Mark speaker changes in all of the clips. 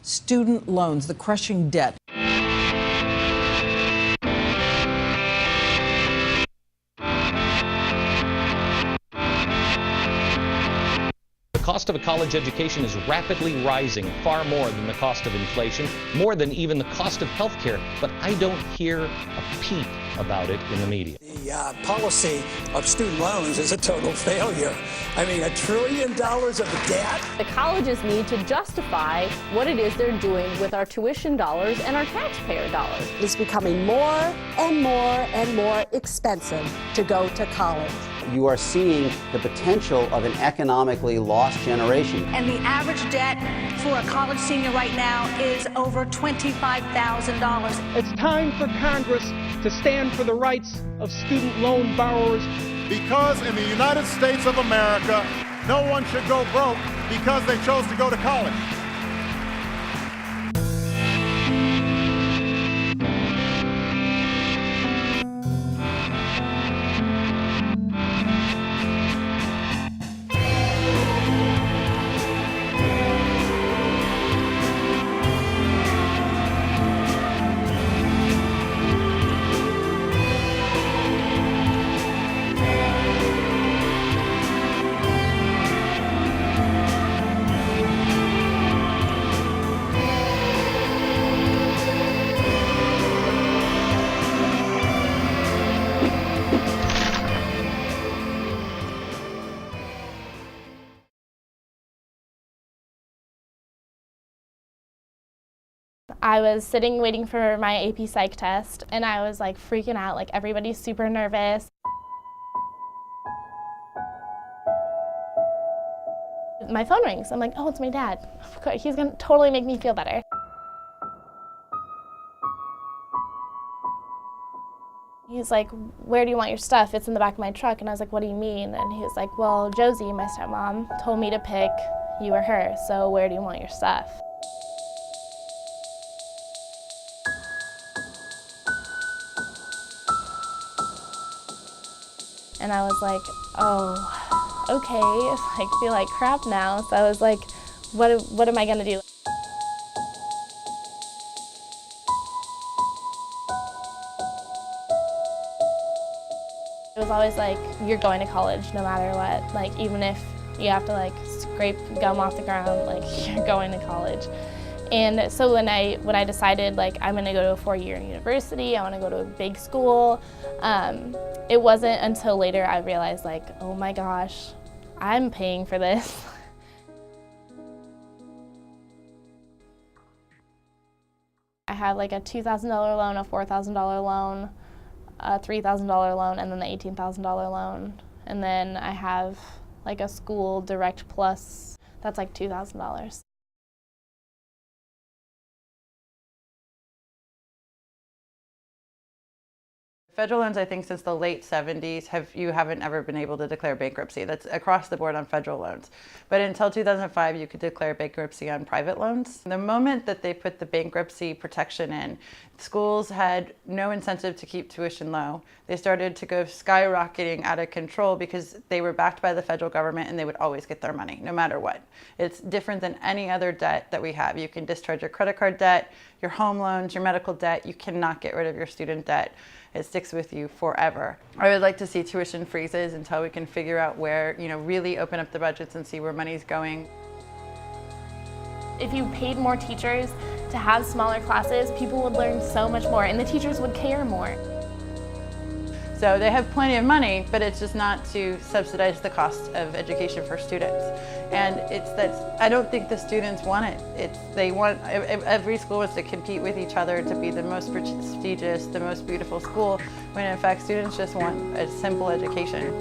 Speaker 1: student loans, the crushing debt.
Speaker 2: The cost of a college education is rapidly rising, far more than the cost of inflation, more than even the cost of health care, but I don't hear a peep about it in the media.
Speaker 3: The policy of student loans is a total failure. I mean, $1 trillion of debt.
Speaker 4: The colleges need to justify what it is they're doing with our tuition dollars and our taxpayer dollars.
Speaker 5: It's becoming more and more and more expensive to go to college.
Speaker 6: You are seeing the potential of an economically lost generation.
Speaker 7: And the average debt for a college senior right now is over $25,000.
Speaker 8: It's time for Congress to stand for the rights of student loan borrowers.
Speaker 9: Because in the United States of America, no one should go broke because they chose to go to college.
Speaker 10: I was sitting waiting for my AP Psych test, and I was like freaking out, like everybody's super nervous. My phone rings. I'm like, oh, it's my dad. He's gonna totally make me feel better. He's like, where do you want your stuff? It's in the back of my truck. And I was like, what do you mean? And he was like, well, Josie, my stepmom, told me to pick you or her, so where do you want your stuff? And I was like, oh, okay, I feel like crap now. So I was like, what am I gonna do? It was always like, you're going to college no matter what. Like, even if you have to like scrape gum off the ground, like you're going to college. And so when I decided like I'm gonna go to a 4-year university, I wanna go to a big school, it wasn't until later I realized like, oh my gosh, I'm paying for this. I had like a $2,000 loan, a $4,000 loan, a $3,000 loan, and then the $18,000 loan. And then I have like a school direct plus, that's like $2,000.
Speaker 11: Federal loans, I think, since the late 70s, you haven't ever been able to declare bankruptcy. That's across the board on federal loans. But until 2005, you could declare bankruptcy on private loans. The moment that they put the bankruptcy protection in, schools had no incentive to keep tuition low. They started to go skyrocketing out of control because they were backed by the federal government and they would always get their money, no matter what. It's different than any other debt that we have. You can discharge your credit card debt, your home loans, your medical debt. You cannot get rid of your student debt. It sticks with you forever. I would like to see tuition freezes until we can figure out where, really open up the budgets and see where money's going.
Speaker 10: If you paid more teachers to have smaller classes, people would learn so much more and the teachers would care more.
Speaker 11: So they have plenty of money, but it's just not to subsidize the cost of education for students. And I don't think the students want it. Every school wants to compete with each other to be the most prestigious, the most beautiful school, when in fact students just want a simple education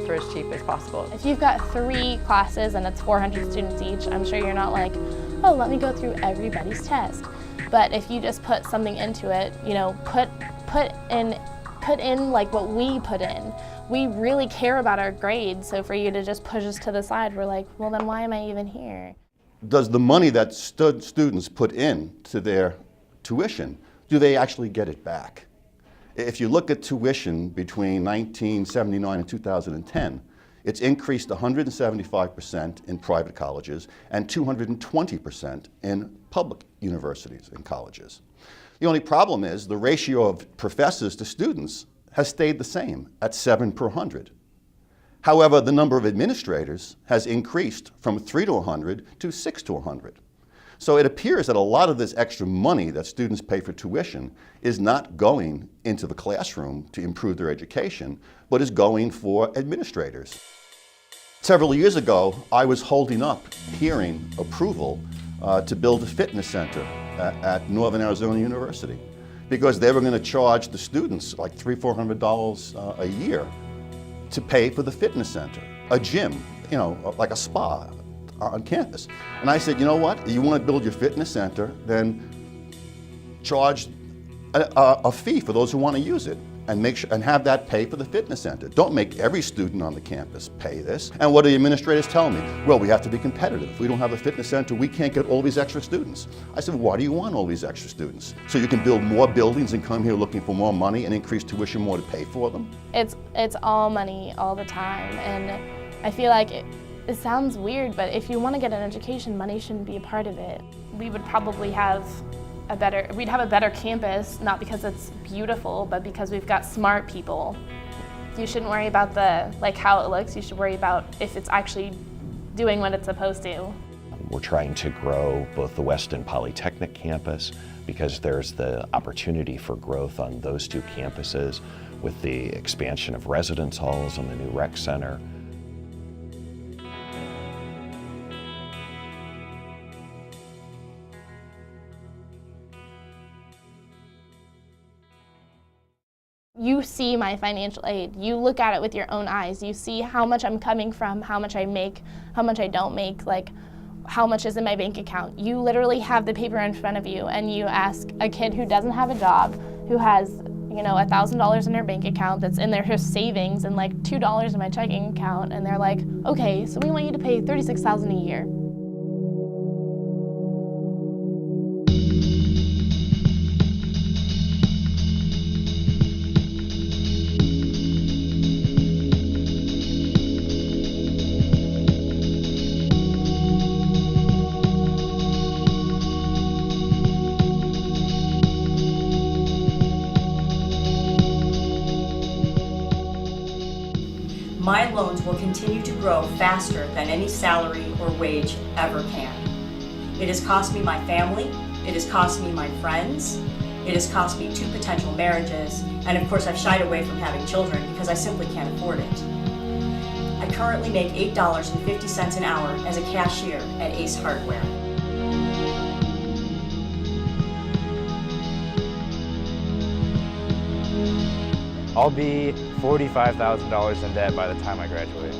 Speaker 11: for as cheap as possible.
Speaker 10: If you've got 3 classes and it's 400 students each, I'm sure you're not like, oh, let me go through everybody's test. But if you just put something into it, put in like what we put in. We really care about our grades, so for you to just push us to the side, we're like, well then why am I even here?
Speaker 12: Does the money that students put in to their tuition, do they actually get it back? If you look at tuition between 1979 and 2010, It's increased 175% in private colleges and 220% in public universities and colleges. The only problem is the ratio of professors to students has stayed the same at 7 per 100. However, the number of administrators has increased from 3 to 100 to 6 to 100. So it appears that a lot of this extra money that students pay for tuition is not going into the classroom to improve their education, but is going for administrators. Several years ago, I was holding up hearing approval to build a fitness center at Northern Arizona University because they were going to charge the students like $300–400 a year to pay for the fitness center, a gym, you know, like a spa on campus. And I said, you know what, you want to build your fitness center, then charge a fee for those who want to use it and make sure, and have that pay for the fitness center. Don't make every student on the campus pay this. And what do the administrators tell me? Well, we have to be competitive. If we don't have a fitness center, we can't get all these extra students. I said, why do you want all these extra students? So you can build more buildings and come here looking for more money and increase tuition more to pay for them?
Speaker 10: It's all money all the time, and I feel like it sounds weird, but if you want to get an education, money shouldn't be a part of it. We would probably have we'd have a better campus, not because it's beautiful, but because we've got smart people. You shouldn't worry about how it looks, you should worry about if it's actually doing what it's supposed to.
Speaker 13: We're trying to grow both the Weston Polytechnic campus because there's the opportunity for growth on those two campuses with the expansion of residence halls and the new rec center.
Speaker 10: You see my financial aid. You look at it with your own eyes. You see how much I'm coming from, how much I make, how much I don't make, like how much is in my bank account. You literally have the paper in front of you and you ask a kid who doesn't have a job, who has, you know, $1,000 in their bank account that's in their savings and like $2 in my checking account, and they're like, okay, so we want you to pay $36,000 a year.
Speaker 14: My loans will continue to grow faster than any salary or wage ever can. It has cost me my family, it has cost me my friends, it has cost me 2 potential marriages, and of course I've shied away from having children because I simply can't afford it. I currently make $8.50 an hour as a cashier at Ace Hardware.
Speaker 15: I'll be $45,000 in debt by the time I graduate.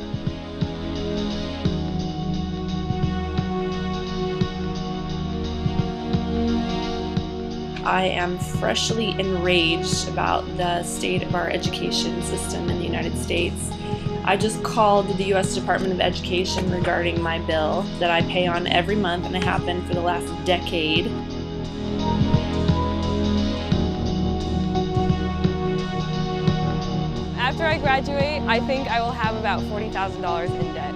Speaker 16: I am freshly enraged about the state of our education system in the United States. I just called the U.S. Department of Education regarding my bill that I pay on every month, and I have been for the last decade.
Speaker 17: After I graduate, I think I will have about $40,000 in debt.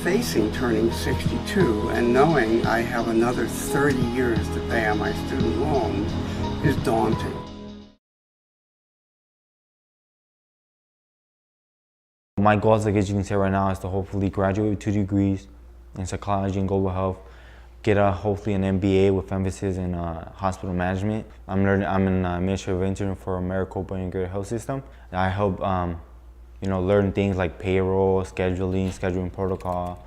Speaker 18: Facing turning 62 and knowing I have another 30 years to pay on my student loans is daunting.
Speaker 19: My goals, I guess you can say right now, is to hopefully graduate with 2 degrees in psychology and global health, get hopefully an MBA with emphasis in hospital management. I'm an administrative intern for Maricopa Integrated Health System. I help learn things like payroll, scheduling protocol,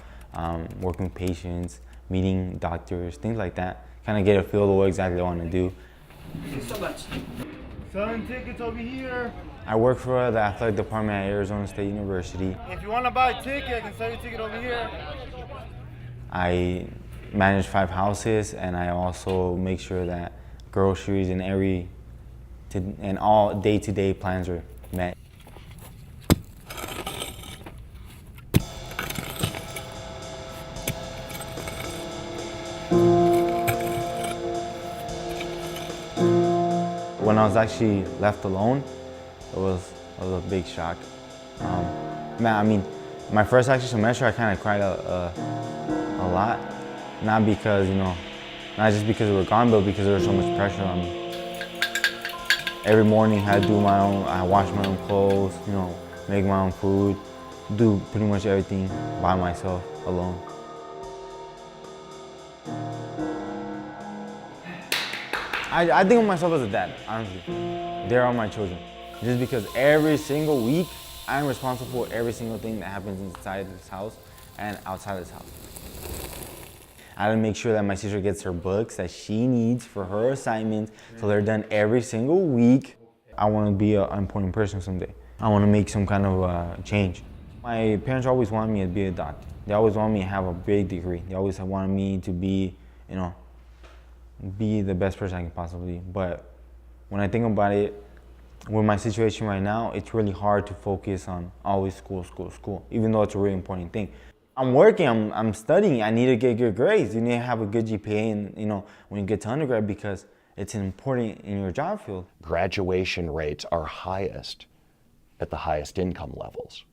Speaker 19: working with patients, meeting doctors, things like that. Kind of get a feel of what exactly I want to do.
Speaker 18: Thanks so much.
Speaker 20: Selling tickets over here.
Speaker 19: I work for the athletic department at Arizona State University.
Speaker 20: If you want to buy a ticket, I can sell you a ticket over here.
Speaker 19: I manage 5 houses, and I also make sure that groceries and all day-to-day plans are met. When when I was actually left alone, it was a big shock. Man, I mean, my first actual semester, I kind of cried a lot. Not because, not just because we were gone, but because there was so much pressure on me. Every morning I had to do my own, I wash my own clothes, make my own food, do pretty much everything by myself, alone. I think of myself as a dad, honestly. They are my children. Just because every single week, I'm responsible for every single thing that happens inside this house and outside this house. I gotta make sure that my sister gets her books that she needs for her assignments, so they're done every single week. I wanna be an important person someday. I wanna make some kind of change. My parents always wanted me to be a doctor. They always wanted me to have a big degree. They always wanted me to be, be the best person I can possibly be. But when I think about it, with my situation right now, it's really hard to focus on always school, even though it's a really important thing. I'm working, I'm studying, I need to get good grades. You need to have a good GPA and, when you get to undergrad, because it's important in your job field.
Speaker 13: Graduation rates are highest at the highest income levels.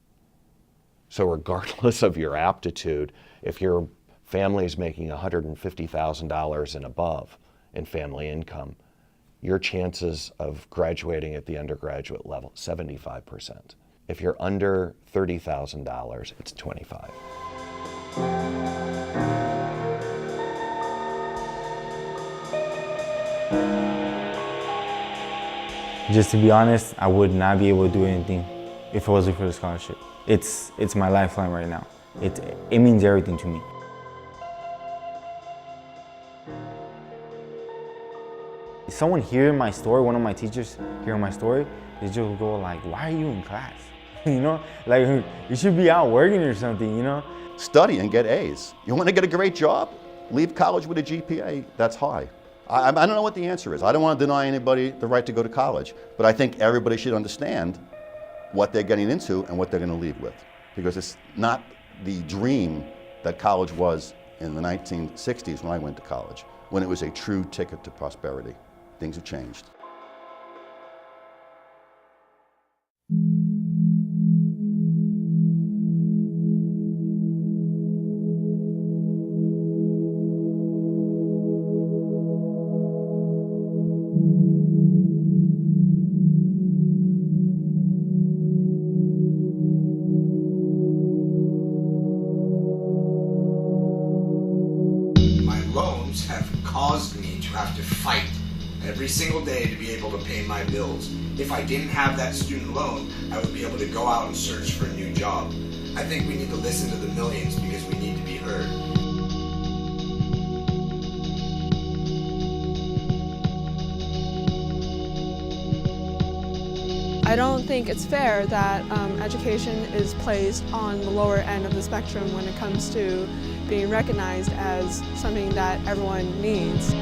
Speaker 13: So regardless of your aptitude, if your family is making $150,000 and above in family income, your chances of graduating at the undergraduate level, 75%. If you're under $30,000, it's 25.
Speaker 19: Just to be honest, I would not be able to do anything if it wasn't for the scholarship. It's my lifeline right now. It means everything to me. Someone hearing my story, one of my teachers hearing my story, they just go like, why are you in class? Like you should be out working or something,
Speaker 12: Study and get A's. You want to get a great job? Leave college with a GPA that's high. I don't know what the answer is. I don't want to deny anybody the right to go to college, but I think everybody should understand what they're getting into and what they're going to leave with. Because it's not the dream that college was in the 1960s when I went to college, when it was a true ticket to prosperity. Things have changed.
Speaker 21: Every single day to be able to pay my bills. If I didn't have that student loan, I would be able to go out and search for a new job. I think we need to listen to the millions because we need to be heard.
Speaker 22: I don't think it's fair that education is placed on the lower end of the spectrum when it comes to being recognized as something that everyone needs.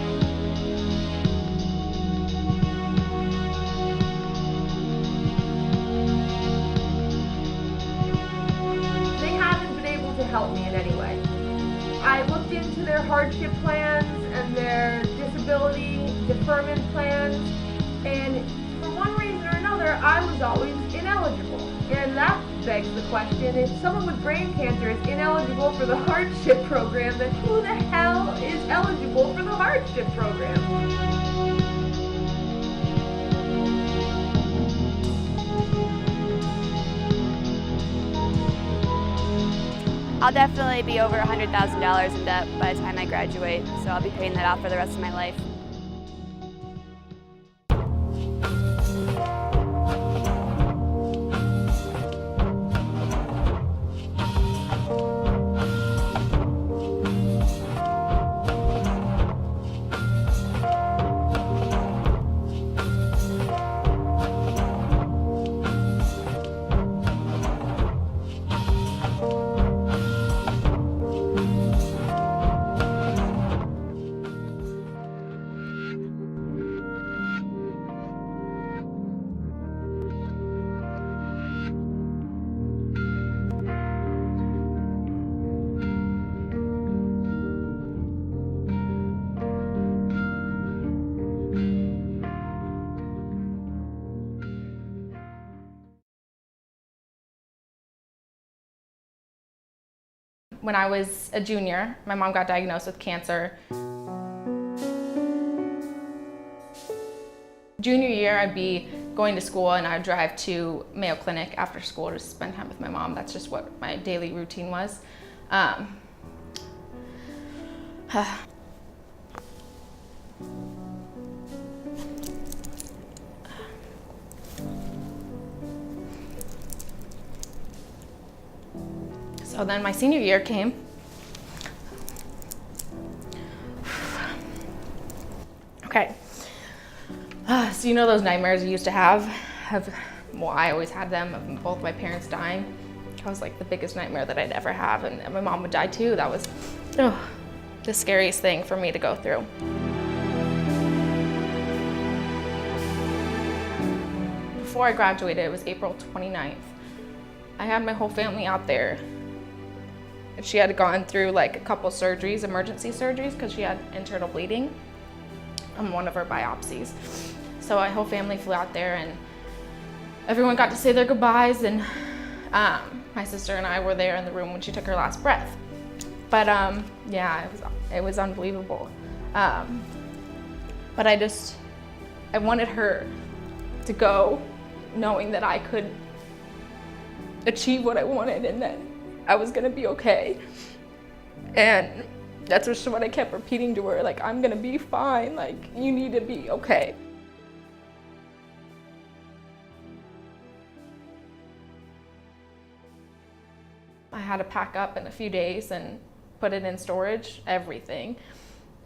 Speaker 23: Help me in any way. I looked into their hardship plans and their disability deferment plans, and for one reason or another, I was always ineligible. And that begs the question, if someone with brain cancer is ineligible for the hardship program, then who the hell is eligible for the hardship program?
Speaker 24: I'll definitely be over $100,000 in debt by the time I graduate, so I'll be paying that off for the rest of my life.
Speaker 10: When I was a junior, my mom got diagnosed with cancer. Junior year, I'd be going to school and I'd drive to Mayo Clinic after school to spend time with my mom. That's just what my daily routine was. So then my senior year came. Okay. So you know those nightmares you used to have? Well, I always had them of both my parents dying. That was like the biggest nightmare that I'd ever have, and my mom would die too. That was the scariest thing for me to go through. Before I graduated, it was April 29th. I had my whole family out there. She had gone through like a couple surgeries, emergency surgeries, because she had internal bleeding on one of her biopsies. So my whole family flew out there and everyone got to say their goodbyes, and my sister and I were there in the room when she took her last breath. But yeah, it was unbelievable. But I wanted her to go knowing that I could achieve what I wanted and that I was gonna be okay. And that's just what I kept repeating to her, like, I'm gonna be fine, like, you need to be okay. I had to pack up in a few days and put it in storage, everything.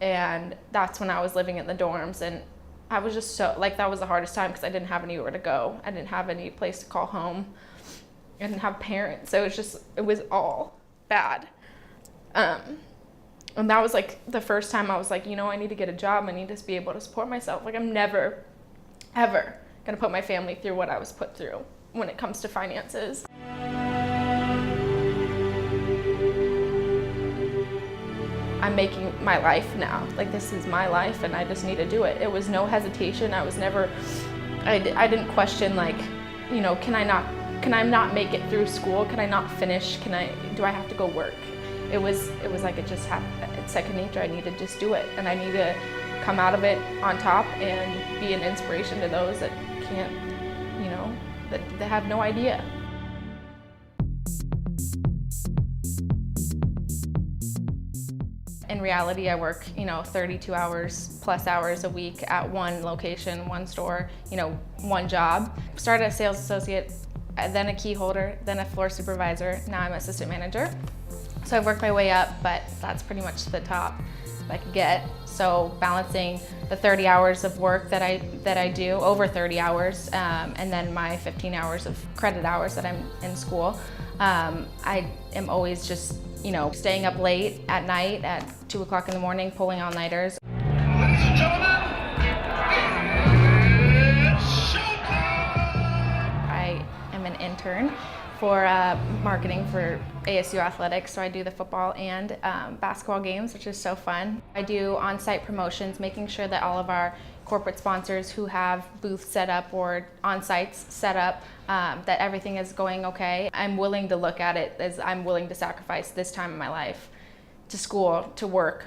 Speaker 10: And that's when I was living in the dorms, and I was just so, like, that was the hardest time because I didn't have anywhere to go. I didn't have any place to call home. I didn't have parents, so it was all bad. And that was like the first time I was like, you know, I need to get a job. I need to be able to support myself. Like, I'm never, ever gonna put my family through what I was put through when it comes to finances. I'm making my life now. Like, this is my life and I just need to do it. It was no hesitation. I was never, I didn't question, like, you know, can I not make it through school? Can I not finish? Do I have to go work? It was like it just happened. It's second nature. I need to just do it, and I need to come out of it on top and be an inspiration to those that can't, you know, that have no idea. In reality, I work, you know, 32 hours plus hours a week at one location, one store, you know, one job. Started as sales associate, then a key holder, then a floor supervisor. Now I'm assistant manager. So I've worked my way up, but that's pretty much the top I could get. So balancing the 30 hours of work that I do, over 30 hours, and then my 15 hours of credit hours that I'm in school. I am always just, you know, staying up late at night at 2 o'clock in the morning, pulling all-nighters.
Speaker 1: Ladies and gentlemen, it's showtime!
Speaker 10: I am an intern for marketing for ASU Athletics, so I do the football and basketball games, which is so fun. I do on-site promotions, making sure that all of our corporate sponsors who have booths set up or on-sites set up, that everything is going okay. I'm willing to look at it as I'm willing to sacrifice this time in my life to school, to work,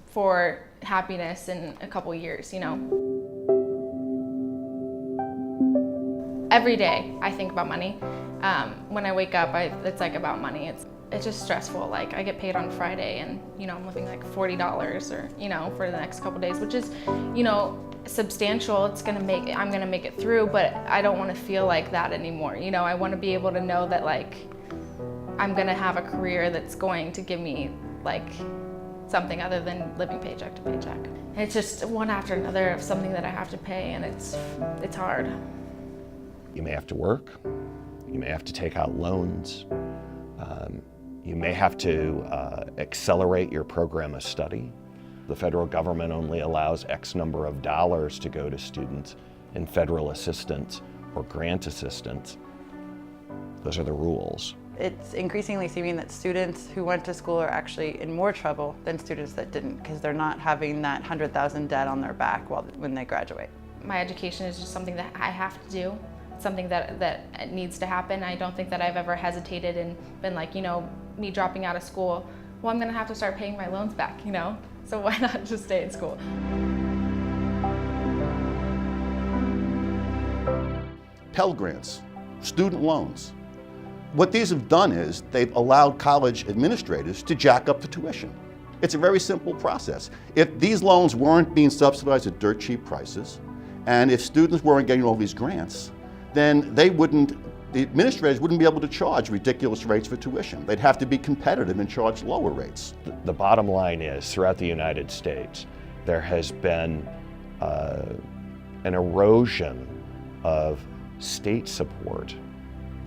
Speaker 10: for happiness in a couple years, you know. Every day I think about money. When I wake up, it's like about money. It's just stressful. Like, I get paid on Friday and, you know, I'm living like $40 or, you know, for the next couple days, which is, you know, substantial. I'm gonna make it through, but I don't want to feel like that anymore. You know, I want to be able to know that, like, I'm gonna have a career that's going to give me, like, something other than living paycheck to paycheck. It's just one after another of something that I have to pay, and it's hard.
Speaker 13: You may have to work, you may have to take out loans, you may have to accelerate your program of study. The federal government only allows X number of dollars to go to students in federal assistance or grant assistance. Those are the rules.
Speaker 11: It's increasingly seeming that students who went to school are actually in more trouble than students that didn't, because they're not having that $100,000 debt on their back when they graduate.
Speaker 10: My education is just something that I have to do. something that needs to happen. I don't think that I've ever hesitated and been like, you know, me dropping out of school, well, I'm gonna have to start paying my loans back, you know? So why not just stay in school?
Speaker 12: Pell Grants, student loans. What these have done is they've allowed college administrators to jack up the tuition. It's a very simple process. If these loans weren't being subsidized at dirt cheap prices, and if students weren't getting all these grants, then the administrators wouldn't be able to charge ridiculous rates for tuition. They'd have to be competitive and charge lower rates.
Speaker 13: The bottom line is, throughout the United States, there has been an erosion of state support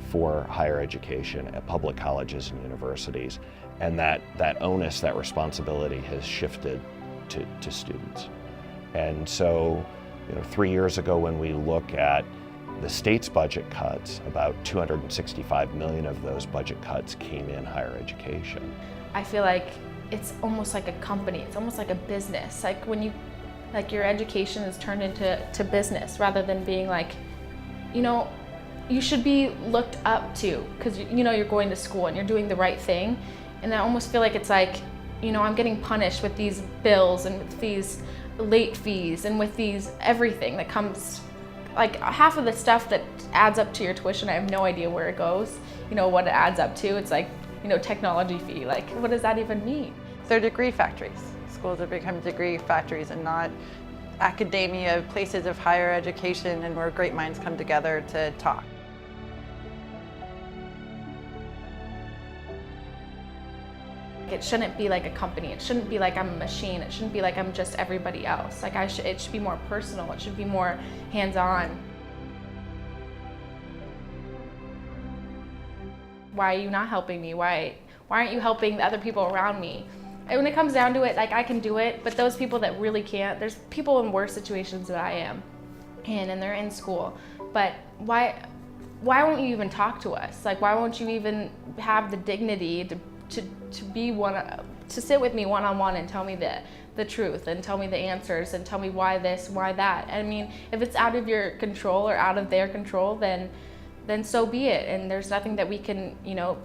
Speaker 13: for higher education at public colleges and universities, and that onus, that responsibility has shifted to students. And so, you know, 3 years ago when we look at the state's budget cuts, about $265 million of those budget cuts came in higher education.
Speaker 10: I feel like it's almost like a company, it's almost like a business. Like when your education is turned into business rather than being like, you know, you should be looked up to because you know you're going to school and you're doing the right thing. And I almost feel like it's like, you know, I'm getting punished with these bills and with these late fees and with these everything that comes, like half of the stuff that adds up to your tuition, I have no idea where it goes, you know, what it adds up to. It's like, you know, technology fee, like what does that even mean?
Speaker 11: They're degree factories. Schools have become degree factories and not academia, places of higher education and where great minds come together to talk.
Speaker 10: It shouldn't be like a company. It shouldn't be like I'm a machine. It shouldn't be like I'm just everybody else. Like it should be more personal. It should be more hands-on. Why are you not helping me? Why aren't you helping the other people around me? And when it comes down to it, like I can do it, but those people that really can't, there's people in worse situations than I am, and they're in school. But why won't you even talk to us? Like why won't you even have the dignity to sit with me one-on-one and tell me the truth and tell me the answers and tell me why this, why that. I mean, if it's out of your control or out of their control, then so be it. And there's nothing that we can, you know,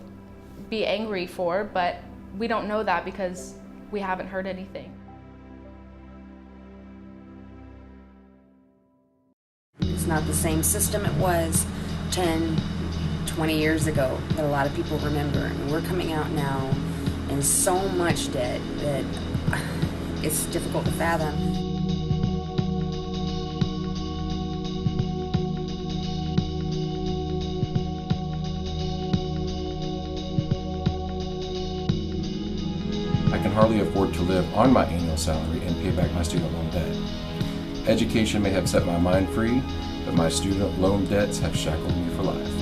Speaker 10: be angry for, but we don't know that because we haven't heard anything.
Speaker 2: It's not the same system it was 10, 20 years ago that a lot of people remember. And we're coming out now in so much debt that it's difficult to fathom.
Speaker 3: I can hardly afford to live on my annual salary and pay back my student loan debt. Education may have set my mind free, but my student loan debts have shackled me for life.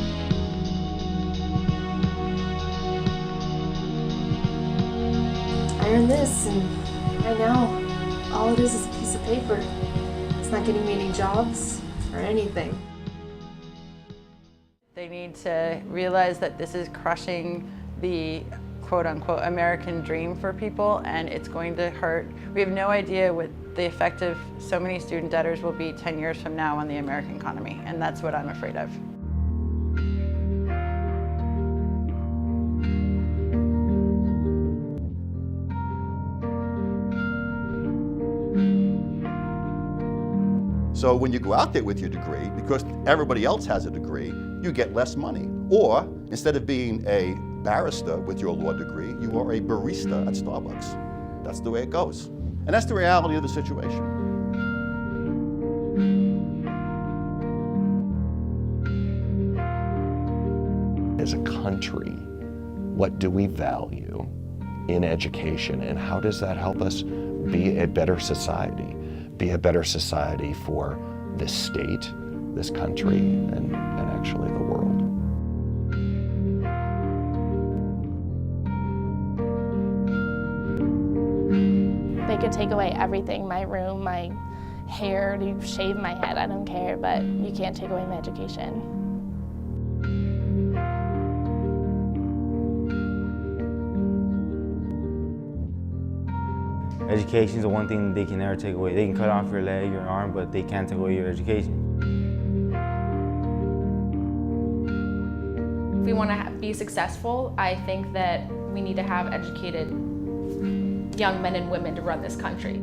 Speaker 4: I earned this, and right now, all it is a piece of paper. It's not getting me any jobs or anything.
Speaker 11: They need to realize that this is crushing the quote-unquote American dream for people, and it's going to hurt. We have no idea what the effect of so many student debtors will be 10 years from now on the American economy, and that's what I'm afraid of.
Speaker 12: So when you go out there with your degree, because everybody else has a degree, you get less money. Or instead of being a barrister with your law degree, you are a barista at Starbucks. That's the way it goes. And that's the reality of the situation.
Speaker 13: As a country, what do we value in education, and how does that help us be a better society? Be a better society for this state, this country, and actually the world.
Speaker 10: They could take away everything, my room, my hair, to shave my head, I don't care, but you can't take away my education.
Speaker 19: Education is the one thing they can never take away. They can cut off your leg, your arm, but they can't take away your education.
Speaker 5: we want to be successful, I think that we need to have educated young men and women to run this country.